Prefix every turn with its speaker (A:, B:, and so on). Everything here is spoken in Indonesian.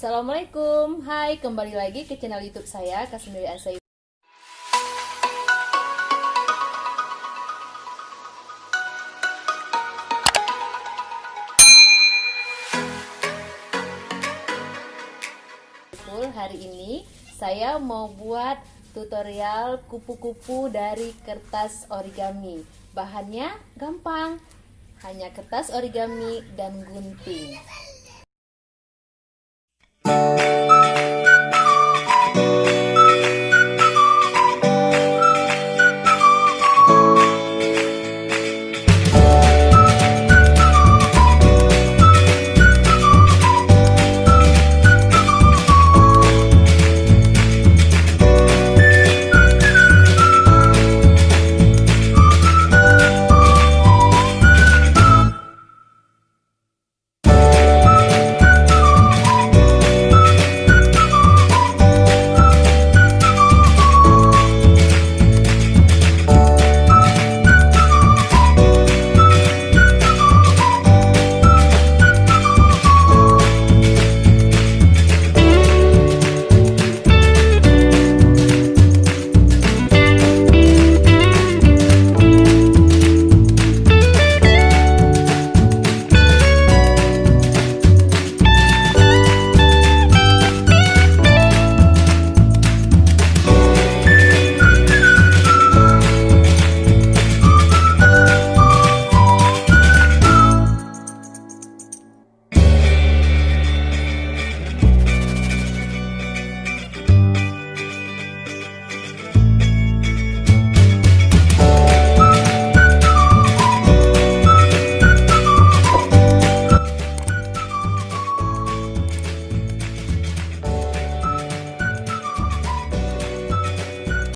A: Assalamualaikum, hai, kembali lagi ke channel YouTube saya, Kasmiri Asai. Hari ini saya mau buat tutorial kupu-kupu dari kertas origami. Bahannya gampang, hanya kertas origami dan gunting.